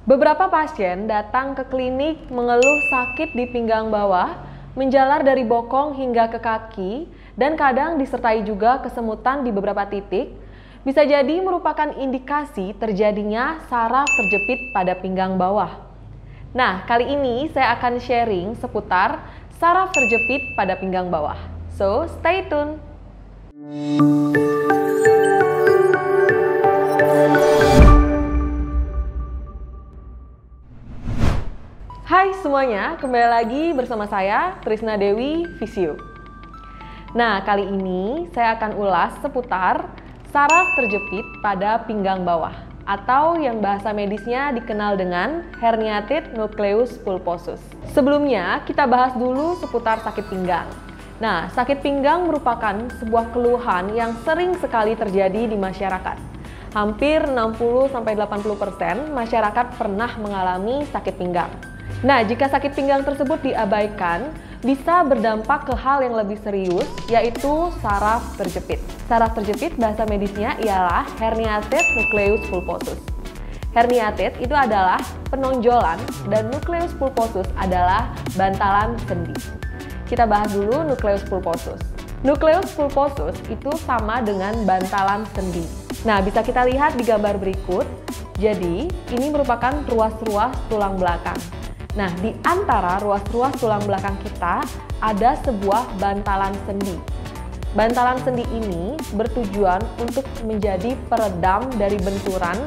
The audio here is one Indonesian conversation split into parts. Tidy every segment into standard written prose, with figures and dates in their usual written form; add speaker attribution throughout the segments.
Speaker 1: Beberapa pasien datang ke klinik mengeluh sakit di pinggang bawah, menjalar dari bokong hingga ke kaki, dan kadang disertai juga kesemutan di beberapa titik. Bisa jadi merupakan indikasi terjadinya saraf terjepit pada pinggang bawah. Nah, kali ini saya akan sharing seputar saraf terjepit pada pinggang bawah. So, stay tune! Hai semuanya, kembali lagi bersama saya Trisna Dewi Visio. Nah, kali ini saya akan ulas seputar saraf terjepit pada pinggang bawah atau yang bahasa medisnya dikenal dengan herniated nucleus pulposus. Sebelumnya, kita bahas dulu seputar sakit pinggang. Nah, sakit pinggang merupakan sebuah keluhan yang sering sekali terjadi di masyarakat. Hampir 60-80% masyarakat pernah mengalami sakit pinggang. Nah, jika sakit pinggang tersebut diabaikan, bisa berdampak ke hal yang lebih serius, yaitu saraf terjepit. Saraf terjepit bahasa medisnya ialah herniated nucleus pulposus. Herniated itu adalah penonjolan dan nucleus pulposus adalah bantalan sendi. Kita bahas dulu nucleus pulposus. Nucleus pulposus itu sama dengan bantalan sendi. Nah, bisa kita lihat di gambar berikut. Jadi, ini merupakan ruas-ruas tulang belakang. Nah, di antara ruas-ruas tulang belakang kita ada sebuah bantalan sendi. Bantalan sendi ini bertujuan untuk menjadi peredam dari benturan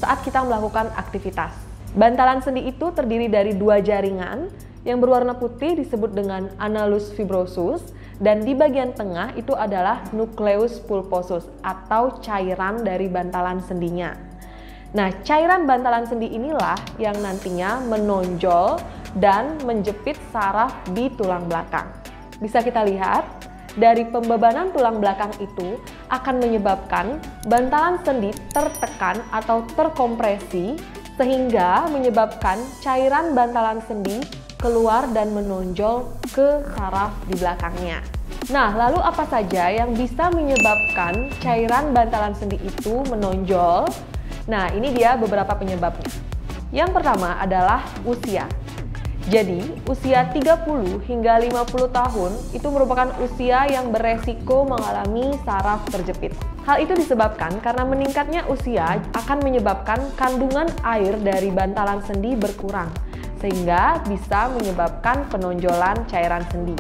Speaker 1: saat kita melakukan aktivitas. Bantalan sendi itu terdiri dari dua jaringan yang berwarna putih disebut dengan annulus fibrosus, dan di bagian tengah itu adalah nucleus pulposus atau cairan dari bantalan sendinya. Nah, cairan bantalan sendi inilah yang nantinya menonjol dan menjepit saraf di tulang belakang. Bisa kita lihat, dari pembebanan tulang belakang itu akan menyebabkan bantalan sendi tertekan atau terkompresi sehingga menyebabkan cairan bantalan sendi keluar dan menonjol ke saraf di belakangnya. Nah, lalu apa saja yang bisa menyebabkan cairan bantalan sendi itu menonjol? Nah, ini dia beberapa penyebabnya. Yang pertama adalah usia. Jadi, usia 30 hingga 50 tahun itu merupakan usia yang beresiko mengalami saraf terjepit. Hal itu disebabkan karena meningkatnya usia akan menyebabkan kandungan air dari bantalan sendi berkurang, sehingga bisa menyebabkan penonjolan cairan sendi.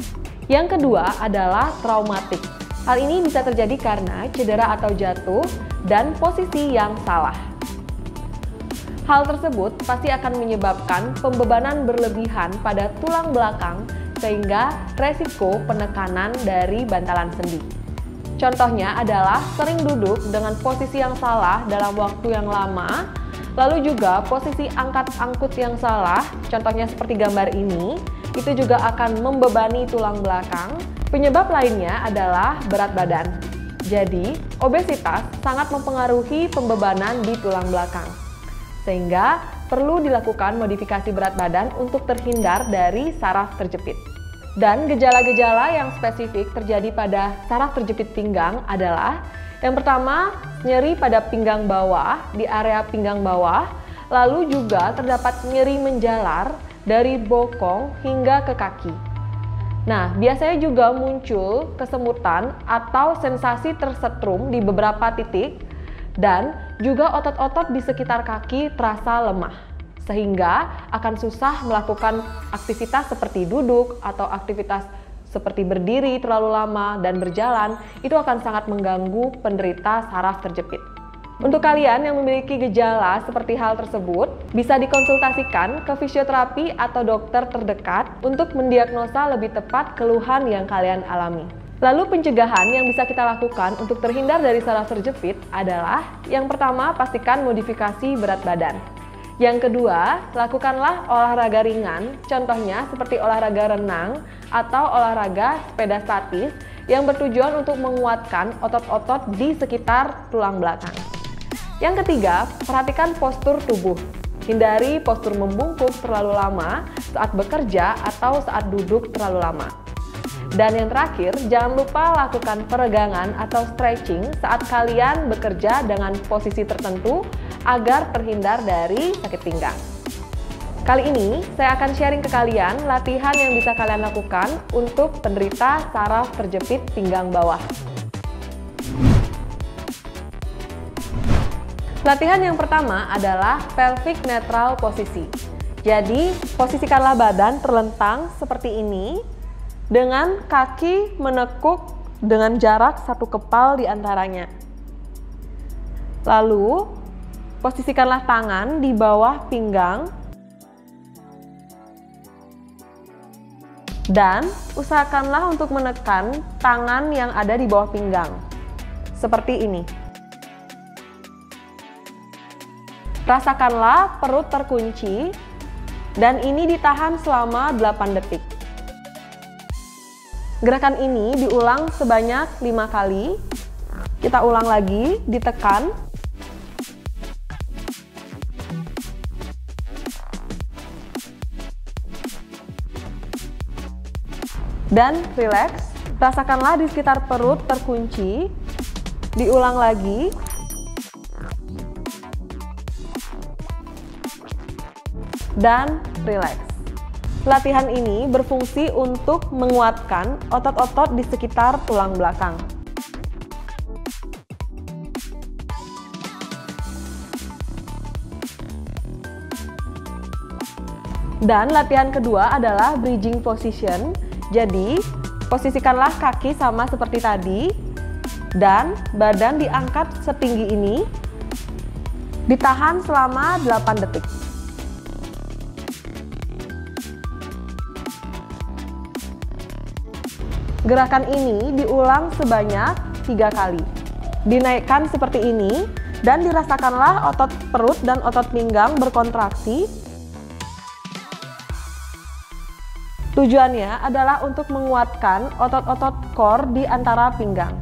Speaker 1: Yang kedua adalah traumatik. Hal ini bisa terjadi karena cedera atau jatuh dan posisi yang salah. Hal tersebut pasti akan menyebabkan pembebanan berlebihan pada tulang belakang sehingga resiko penekanan dari bantalan sendi. Contohnya adalah sering duduk dengan posisi yang salah dalam waktu yang lama, lalu juga posisi angkat-angkut yang salah, contohnya seperti gambar ini, itu juga akan membebani tulang belakang. Penyebab lainnya adalah berat badan. Jadi, obesitas sangat mempengaruhi pembebanan di tulang belakang. Sehingga perlu dilakukan modifikasi berat badan untuk terhindar dari saraf terjepit. Dan gejala-gejala yang spesifik terjadi pada saraf terjepit pinggang adalah yang pertama, nyeri pada pinggang bawah, di area pinggang bawah, lalu juga terdapat nyeri menjalar dari bokong hingga ke kaki. Nah, biasanya juga muncul kesemutan atau sensasi tersetrum di beberapa titik, dan juga otot-otot di sekitar kaki terasa lemah, sehingga akan susah melakukan aktivitas seperti duduk atau aktivitas seperti berdiri terlalu lama dan berjalan, itu akan sangat mengganggu penderita saraf terjepit. Untuk kalian yang memiliki gejala seperti hal tersebut, bisa dikonsultasikan ke fisioterapi atau dokter terdekat untuk mendiagnosa lebih tepat keluhan yang kalian alami. Lalu pencegahan yang bisa kita lakukan untuk terhindar dari saraf terjepit adalah yang pertama, pastikan modifikasi berat badan. Yang kedua, lakukanlah olahraga ringan, contohnya seperti olahraga renang atau olahraga sepeda statis yang bertujuan untuk menguatkan otot-otot di sekitar tulang belakang. Yang ketiga, perhatikan postur tubuh. Hindari postur membungkuk terlalu lama saat bekerja atau saat duduk terlalu lama. Dan yang terakhir, jangan lupa lakukan peregangan atau stretching saat kalian bekerja dengan posisi tertentu agar terhindar dari sakit pinggang. Kali ini saya akan sharing ke kalian latihan yang bisa kalian lakukan untuk penderita saraf terjepit pinggang bawah. Latihan yang pertama adalah pelvic neutral posisi. Jadi, posisikanlah badan terlentang seperti ini dengan kaki menekuk dengan jarak satu kepal di antaranya. Lalu, posisikanlah tangan di bawah pinggang dan usahakanlah untuk menekan tangan yang ada di bawah pinggang. Seperti ini. Rasakanlah perut terkunci dan ini ditahan selama 8 detik. Gerakan ini diulang sebanyak 5 kali. Kita ulang lagi, ditekan. Dan rileks. Rasakanlah di sekitar perut terkunci. Diulang lagi. Dan rileks. Latihan ini berfungsi untuk menguatkan otot-otot di sekitar tulang belakang. Dan latihan kedua adalah bridging position. Jadi, posisikanlah kaki sama seperti tadi dan badan diangkat setinggi ini. Ditahan selama 8 detik. Gerakan ini diulang sebanyak 3 kali. Dinaikkan seperti ini dan dirasakanlah otot perut dan otot pinggang berkontraksi. Tujuannya adalah untuk menguatkan otot-otot core di antara pinggang.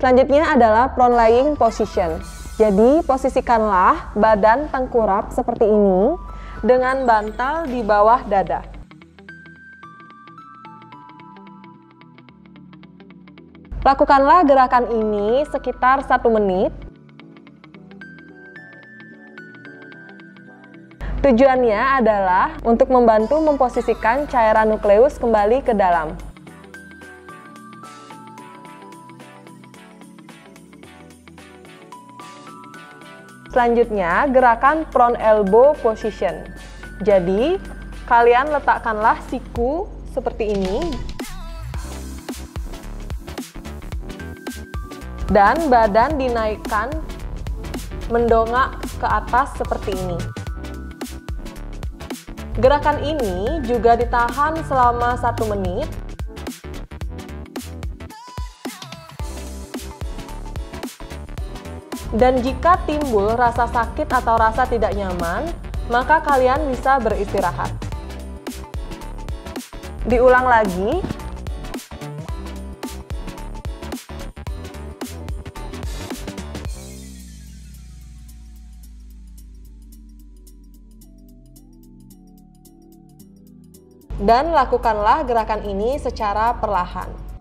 Speaker 1: Selanjutnya adalah prone lying position. Jadi, posisikanlah badan tengkurap seperti ini dengan bantal di bawah dada. Lakukanlah gerakan ini sekitar 1 menit. Tujuannya adalah untuk membantu memposisikan cairan nukleus kembali ke dalam. Selanjutnya, gerakan prone elbow position. Jadi, kalian letakkanlah siku seperti ini dan badan dinaikkan mendongak ke atas seperti ini. Gerakan ini juga ditahan selama 1 menit. Dan jika timbul rasa sakit atau rasa tidak nyaman, maka kalian bisa beristirahat. Diulang lagi. Dan lakukanlah gerakan ini secara perlahan.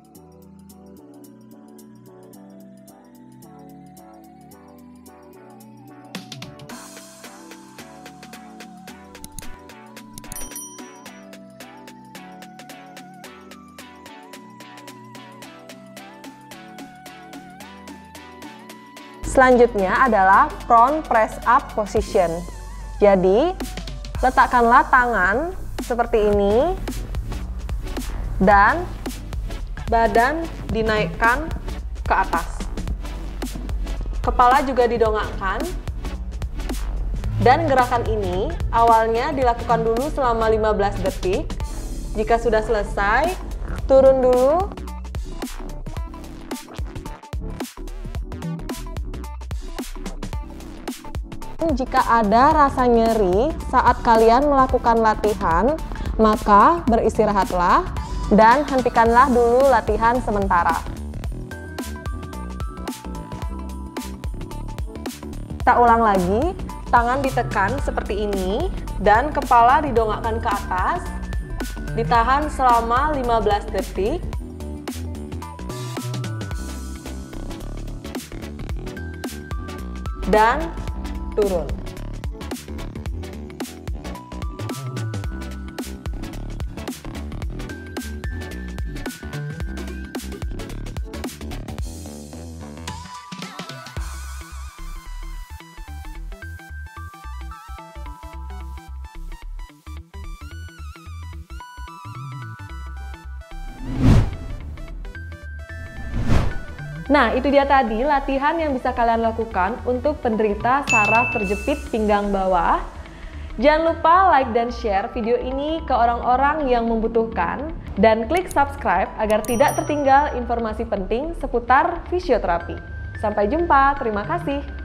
Speaker 1: Selanjutnya adalah prone press up position. Jadi, letakkanlah tangan seperti ini dan badan dinaikkan ke atas. Kepala juga didongakkan. Dan gerakan ini awalnya dilakukan dulu selama 15 detik. Jika sudah selesai, turun dulu. Jika ada rasa nyeri saat kalian melakukan latihan, maka beristirahatlah Dan hentikanlah dulu latihan sementara. Kita ulang lagi, tangan ditekan seperti ini dan kepala didongakkan ke atas. Ditahan selama 15 detik. Dan turun. Nah, itu dia tadi latihan yang bisa kalian lakukan untuk penderita saraf terjepit pinggang bawah. Jangan lupa like dan share video ini ke orang-orang yang membutuhkan dan klik subscribe agar tidak tertinggal informasi penting seputar fisioterapi. Sampai jumpa, terima kasih.